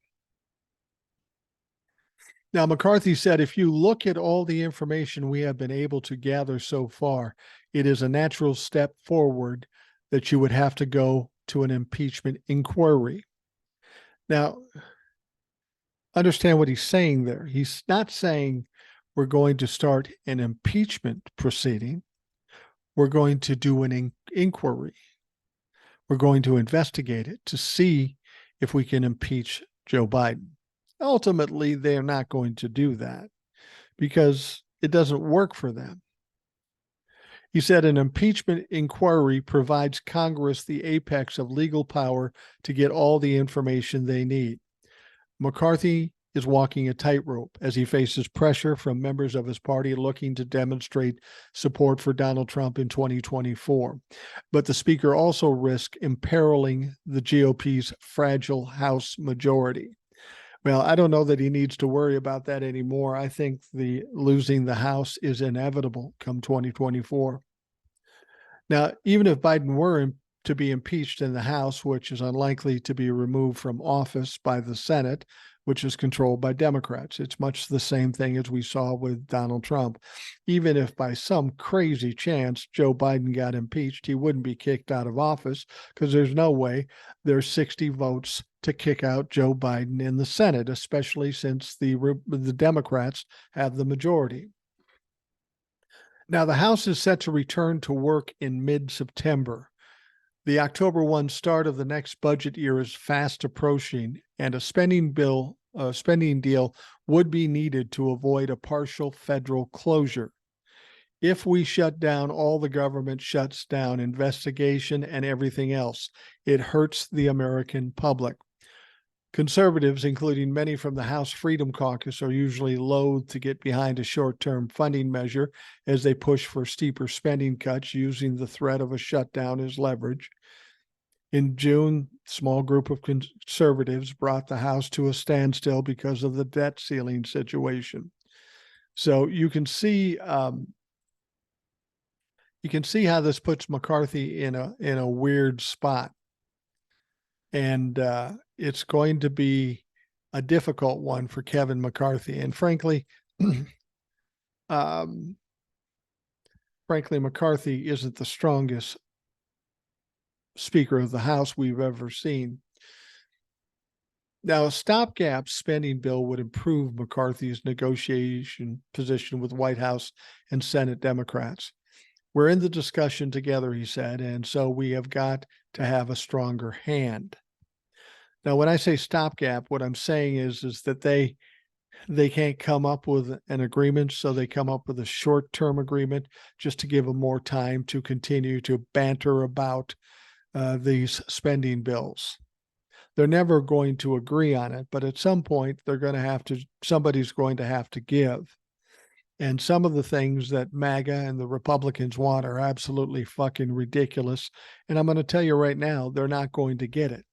Now, McCarthy said, if you look at all the information we have been able to gather so far, it is a natural step forward that you would have to go to an impeachment inquiry. Now, understand what he's saying there. He's not saying we're going to start an impeachment proceeding. We're going to do an inquiry. We're going to investigate it to see if we can impeach Joe Biden. Ultimately, they're not going to do that because it doesn't work for them. He said an impeachment inquiry provides Congress the apex of legal power to get all the information they need. McCarthy is walking a tightrope as he faces pressure from members of his party looking to demonstrate support for Donald Trump in 2024. But the speaker also risks imperiling the GOP's fragile House majority. Well, I don't know that he needs to worry about that anymore. I think losing the House is inevitable come 2024. Now, even if Biden were to be impeached in the House, which is unlikely to be removed from office by the Senate, which is controlled by Democrats. It's much the same thing as we saw with Donald Trump. Even if by some crazy chance Joe Biden got impeached, he wouldn't be kicked out of office because there's no way there's 60 votes to kick out Joe Biden in the Senate, especially since the Democrats have the majority. Now, the House is set to return to work in mid-September. The October 1 start of the next budget year is fast approaching, and a spending deal would be needed to avoid a partial federal closure. If we shut down, all the government shuts down, investigation and everything else. It hurts the American public. Conservatives, including many from the House Freedom Caucus, are usually loath to get behind a short-term funding measure as they push for steeper spending cuts using the threat of a shutdown as leverage. In June, a small group of conservatives brought the House to a standstill because of the debt ceiling situation. So you can see how this puts McCarthy in a weird spot. And it's going to be a difficult one for Kevin McCarthy. And frankly, McCarthy isn't the strongest Speaker of the House we've ever seen. Now, a stopgap spending bill would improve McCarthy's negotiation position with White House and Senate Democrats. We're in the discussion together, he said, and so we have got to have a stronger hand. Now, when I say stopgap, what I'm saying is that they can't come up with an agreement, so they come up with a short-term agreement just to give them more time to continue to banter about these spending bills. They're never going to agree on it, but at some point somebody's going to have to give. And some of the things that MAGA and the Republicans want are absolutely fucking ridiculous. And I'm going to tell you right now, they're not going to get it.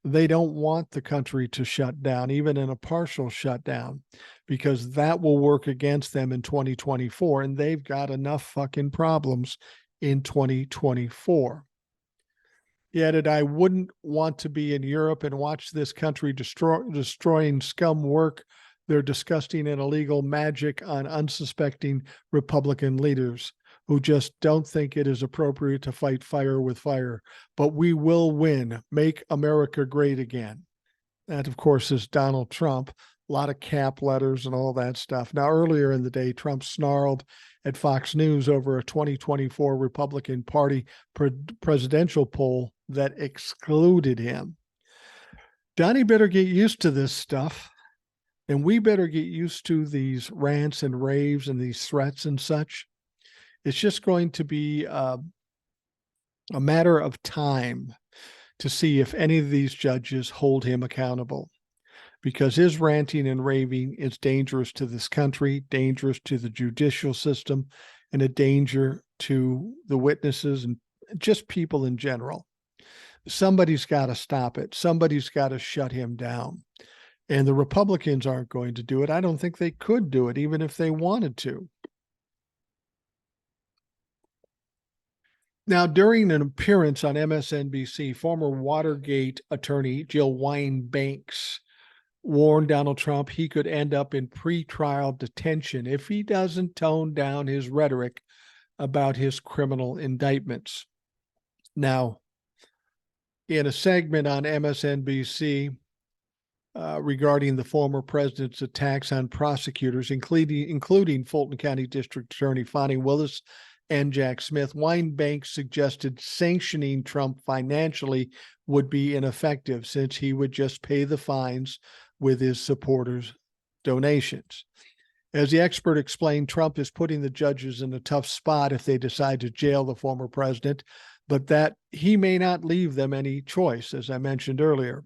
They don't want the country to shut down, even in a partial shutdown, because that will work against them in 2024. And they've got enough fucking problems in 2024. He added, I wouldn't want to be in Europe and watch this country destroying scum work their disgusting and illegal magic on unsuspecting Republican leaders who just don't think it is appropriate to fight fire with fire. But we will win. Make America great again. That, of course, is Donald Trump. A lot of cap letters and all that stuff. Now, earlier in the day, Trump snarled at Fox News over a 2024 Republican Party presidential poll that excluded him. Donnie better get used to this stuff. And we better get used to these rants and raves and these threats and such. It's just going to be a matter of time to see if any of these judges hold him accountable, because his ranting and raving is dangerous to this country, dangerous to the judicial system, and a danger to the witnesses and just people in general. Somebody's got to stop it. Somebody's got to shut him down. And the Republicans aren't going to do it. I don't think they could do it, even if they wanted to. Now, during an appearance on MSNBC, former Watergate attorney Jill Wine-Banks warned Donald Trump he could end up in pretrial detention if he doesn't tone down his rhetoric about his criminal indictments. Now, in a segment on MSNBC, regarding the former president's attacks on prosecutors, including Fulton County District Attorney Fonnie Willis and Jack Smith, Wine-Banks suggested sanctioning Trump financially would be ineffective since he would just pay the fines with his supporters' donations. As the expert explained, Trump is putting the judges in a tough spot if they decide to jail the former president, but that he may not leave them any choice, as I mentioned earlier.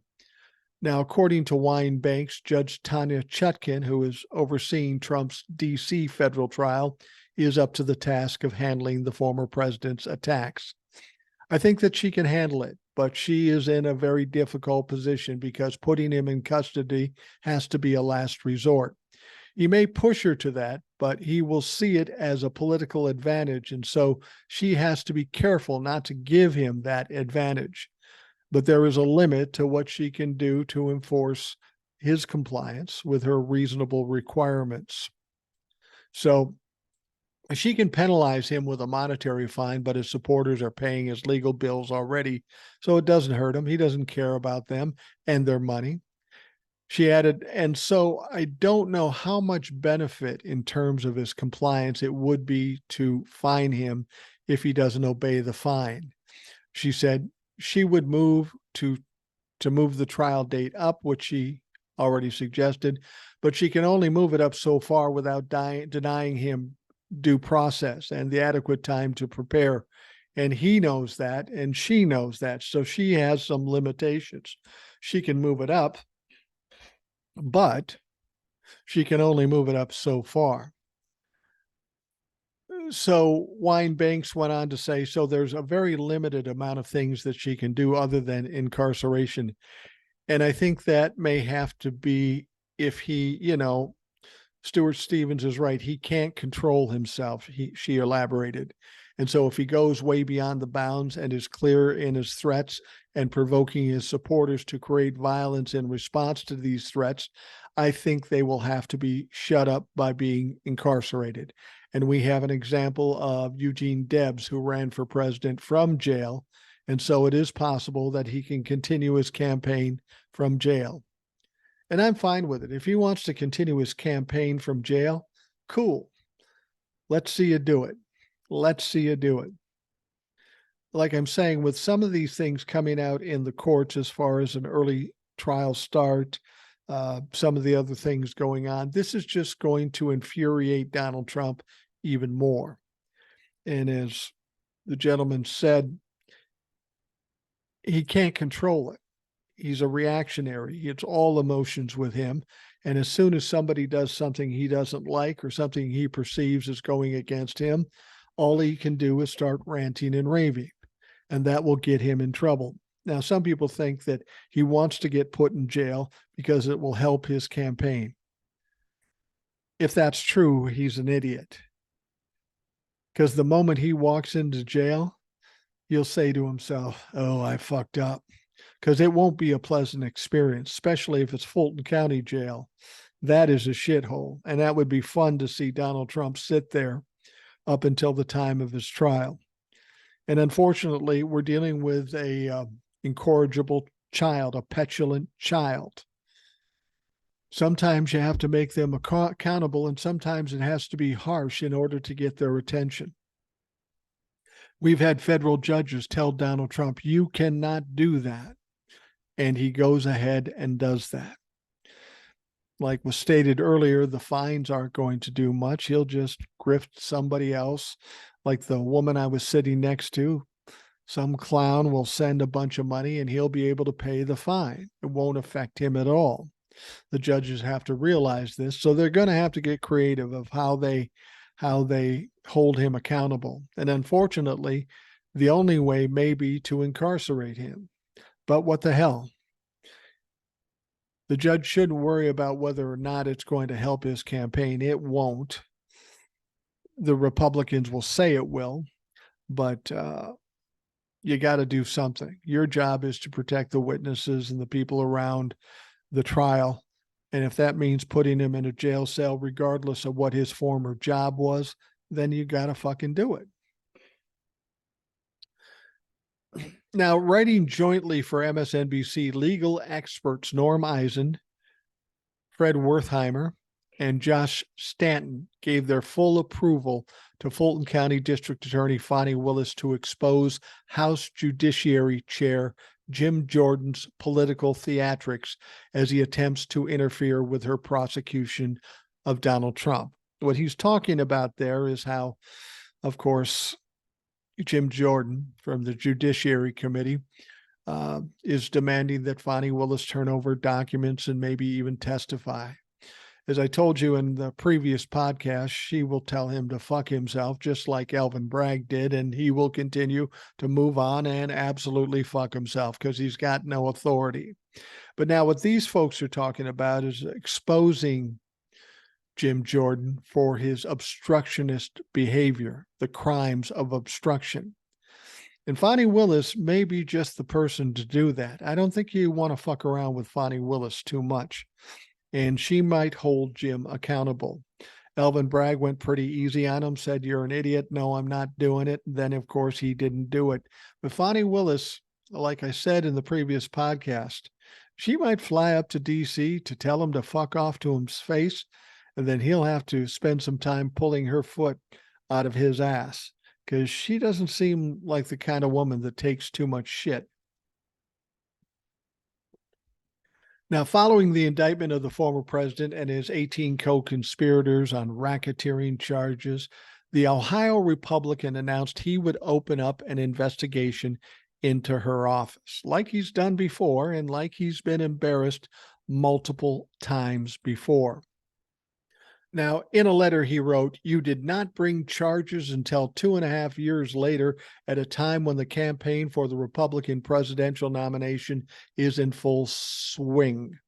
Now, according to Wine-Banks, Judge Tanya Chutkan, who is overseeing Trump's DC federal trial, is up to the task of handling the former president's attacks. I think that she can handle it, but she is in a very difficult position because putting him in custody has to be a last resort. He may push her to that, but he will see it as a political advantage, and so she has to be careful not to give him that advantage. But there is a limit to what she can do to enforce his compliance with her reasonable requirements. So she can penalize him with a monetary fine, but his supporters are paying his legal bills already, so it doesn't hurt him. He doesn't care about them and their money. She added, and so I don't know how much benefit in terms of his compliance it would be to fine him if he doesn't obey the fine. She said, she would move to move the trial date up, which she already suggested, but she can only move it up so far without denying him due process and the adequate time to prepare. And he knows that, and she knows that. So she has some limitations. She can move it up, but she can only move it up so far. So Wine-Banks went on to say, so there's a very limited amount of things that she can do other than incarceration. And I think that may have to be if he, Stuart Stevens is right. He can't control himself, she elaborated. And so if he goes way beyond the bounds and is clear in his threats and provoking his supporters to create violence in response to these threats, I think they will have to be shut up by being incarcerated. And we have an example of Eugene Debs, who ran for president from jail. And so it is possible that he can continue his campaign from jail. And I'm fine with it. If he wants to continue his campaign from jail, cool. Let's see you do it. Let's see you do it. Like I'm saying, with some of these things coming out in the courts as far as an early trial start, some of the other things going on, this is just going to infuriate Donald Trump even more. And as the gentleman said, he can't control it. He's a reactionary. It's all emotions with him. And as soon as somebody does something he doesn't like or something he perceives as going against him, all he can do is start ranting and raving, and that will get him in trouble. Now, some people think that he wants to get put in jail because it will help his campaign. If that's true, he's an idiot. Because the moment he walks into jail, he'll say to himself, oh, I fucked up. Because it won't be a pleasant experience, especially if it's Fulton County Jail. That is a shithole. And that would be fun to see Donald Trump sit there up until the time of his trial. And unfortunately, we're dealing with a incorrigible child, a petulant child. Sometimes you have to make them accountable, and sometimes it has to be harsh in order to get their attention. We've had federal judges tell Donald Trump, you cannot do that. And he goes ahead and does that. Like was stated earlier, the fines aren't going to do much. He'll just grift somebody else. Like the woman I was sitting next to, some clown will send a bunch of money and he'll be able to pay the fine. It won't affect him at all. The judges have to realize this. So they're going to have to get creative of how they hold him accountable. And unfortunately, the only way may be to incarcerate him. But what the hell? The judge shouldn't worry about whether or not it's going to help his campaign. It won't. The Republicans will say it will, but you got to do something. Your job is to protect the witnesses and the people around the trial. And if that means putting him in a jail cell, regardless of what his former job was, then you got to fucking do it. Now, writing jointly for MSNBC, legal experts Norm Eisen, Fred Wertheimer, and Josh Stanton gave their full approval to Fulton County District Attorney Fani Willis to expose House Judiciary Chair Jim Jordan's political theatrics as he attempts to interfere with her prosecution of Donald Trump. What he's talking about there is how, of course, Jim Jordan from the Judiciary Committee is demanding that Fani Willis turn over documents and maybe even testify. As I told you in the previous podcast, she will tell him to fuck himself, just like Alvin Bragg did, and he will continue to move on and absolutely fuck himself because he's got no authority. But now what these folks are talking about is exposing Jim Jordan for his obstructionist behavior, the crimes of obstruction. And Fani Willis may be just the person to do that. I don't think you want to fuck around with Fani Willis too much. And she might hold Jim accountable. Alvin Bragg went pretty easy on him, said, you're an idiot. No, I'm not doing it. And then, of course, he didn't do it. But Fani Willis, like I said in the previous podcast, she might fly up to D.C. to tell him to fuck off to his face, and then he'll have to spend some time pulling her foot out of his ass because she doesn't seem like the kind of woman that takes too much shit. Now, following the indictment of the former president and his 18 co-conspirators on racketeering charges, the Ohio Republican announced he would open up an investigation into her office, like he's done before and like he's been embarrassed multiple times before. Now, in a letter he wrote, you did not bring charges until 2.5 years later at a time when the campaign for the Republican presidential nomination is in full swing.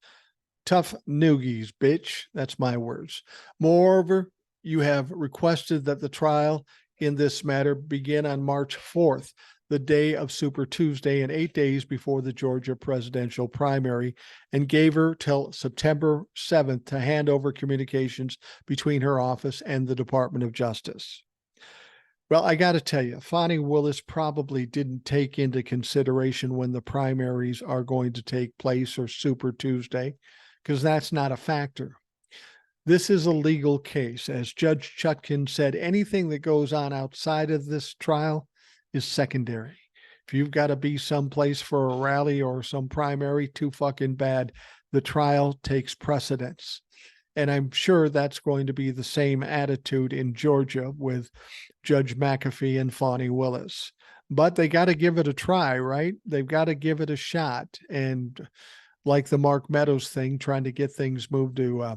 Tough noogies, bitch. That's my words. Moreover, you have requested that the trial in this matter begin on March 4th, the day of Super Tuesday and 8 days before the Georgia presidential primary, and gave her till September 7th to hand over communications between her office and the Department of Justice. Well, I got to tell you, Fani Willis probably didn't take into consideration when the primaries are going to take place or Super Tuesday, because that's not a factor. This is a legal case. As Judge Chutkan said, anything that goes on outside of this trial is secondary. If you've got to be someplace for a rally or some primary, too fucking bad. The trial takes precedence. And I'm sure that's going to be the same attitude in Georgia with Judge McAfee and Fani Willis. But they got to give it a try, right? They've got to give it a shot. And like the Mark Meadows thing, trying to get things moved to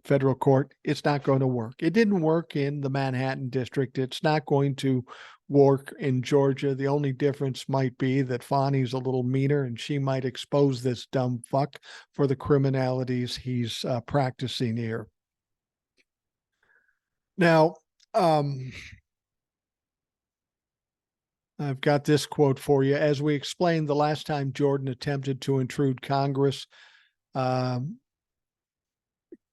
federal court, it's not going to work. It didn't work in the Manhattan district. It's not going to work in Georgia. The only difference might be that Fani's a little meaner and she might expose this dumb fuck for the criminalities he's practicing here. Now, I've got this quote for you. As we explained the last time Jordan attempted to intrude Congress,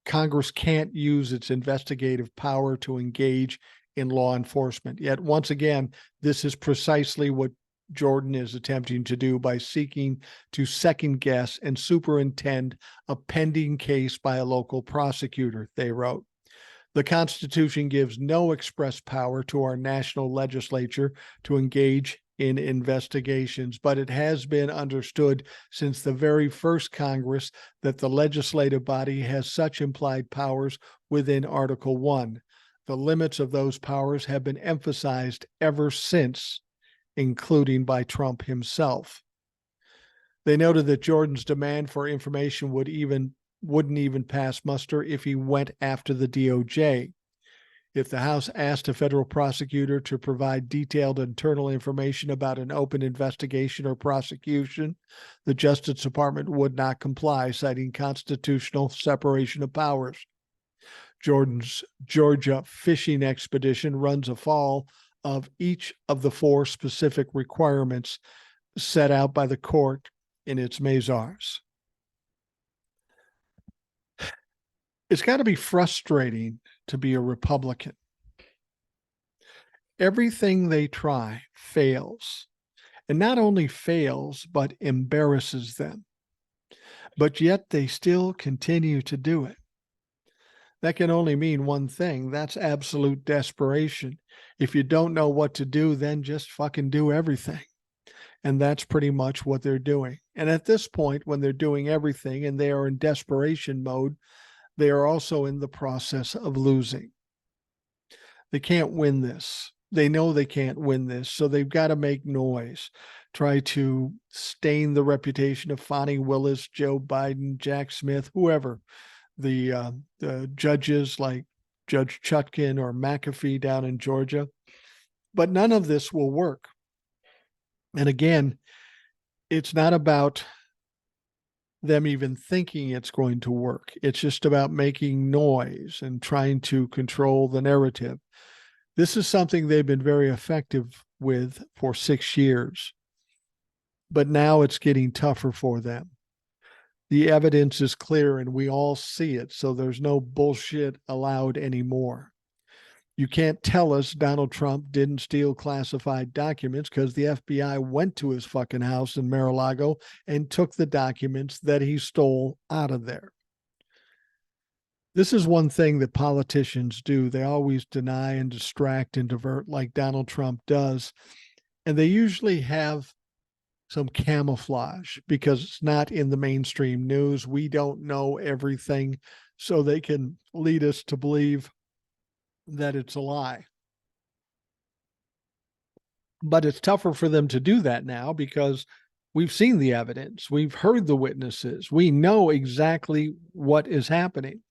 Congress can't use its investigative power to engage in law enforcement. Yet, once again, this is precisely what Jordan is attempting to do by seeking to second guess and superintend a pending case by a local prosecutor, they wrote. The Constitution gives no express power to our national legislature to engage in investigations, but it has been understood since the very first Congress that the legislative body has such implied powers within Article 1. The limits of those powers have been emphasized ever since, including by Trump himself. They noted that Jordan's demand for information wouldn't even pass muster if he went after the DOJ. If the House asked a federal prosecutor to provide detailed internal information about an open investigation or prosecution, the Justice Department would not comply, citing constitutional separation of powers. Jordan's Georgia fishing expedition runs afoul of each of the four specific requirements set out by the court in its measures. It's got to be frustrating to be a Republican. Everything they try fails, and not only fails, but embarrasses them. But yet they still continue to do it. That can only mean one thing. That's absolute desperation. If you don't know what to do, then just fucking do everything. And that's pretty much what they're doing. And at this point, when they're doing everything and they are in desperation mode, they are also in the process of losing. They can't win this. They know they can't win this, so they've got to make noise, try to stain the reputation of Fani Willis, Joe Biden, Jack Smith, whoever, the judges like Judge Chutkan or McAfee down in Georgia. But none of this will work. And again, it's not about them even thinking it's going to work. It's just about making noise and trying to control the narrative. This is something they've been very effective with for 6 years, but now it's getting tougher for them. The evidence is clear and we all see it, so there's no bullshit allowed anymore. You can't tell us Donald Trump didn't steal classified documents because the FBI went to his fucking house in Mar-a-Lago and took the documents that he stole out of there. This is one thing that politicians do. They always deny and distract and divert like Donald Trump does. And they usually have some camouflage because it's not in the mainstream news. We don't know everything, so they can lead us to believe that it's a lie. But it's tougher for them to do that now because we've seen the evidence. We've heard the witnesses. We know exactly what is happening.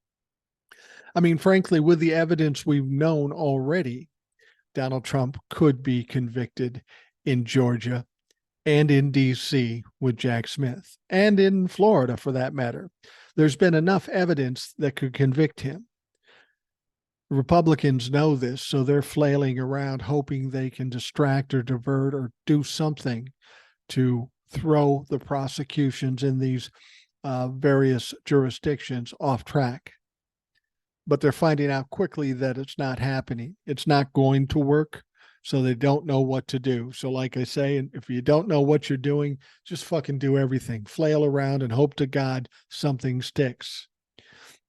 I mean, frankly, with the evidence we've known already, Donald Trump could be convicted in Georgia and in DC with Jack Smith, and in Florida for that matter. There's been enough evidence that could convict him. Republicans know this, so they're flailing around hoping they can distract or divert or do something to throw the prosecutions in these various jurisdictions off track. But they're finding out quickly that it's not happening. It's not going to work, so they don't know what to do. So like I say, if you don't know what you're doing, just fucking do everything. Flail around and hope to God something sticks.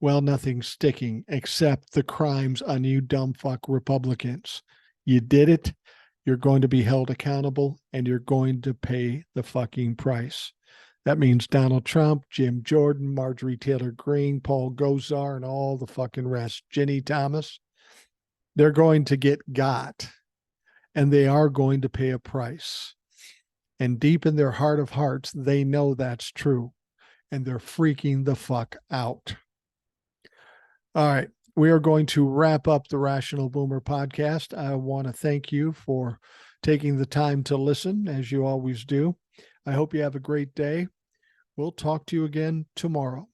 Well, nothing's sticking except the crimes on you dumb fuck Republicans. You did it. You're going to be held accountable and you're going to pay the fucking price. That means Donald Trump, Jim Jordan, Marjorie Taylor Greene, Paul Gosar, and all the fucking rest. Ginny Thomas. They're going to get got, and they are going to pay a price. And deep in their heart of hearts, they know that's true, and they're freaking the fuck out. All right. We are going to wrap up the Rational Boomer podcast. I want to thank you for taking the time to listen, as you always do. I hope you have a great day. We'll talk to you again tomorrow.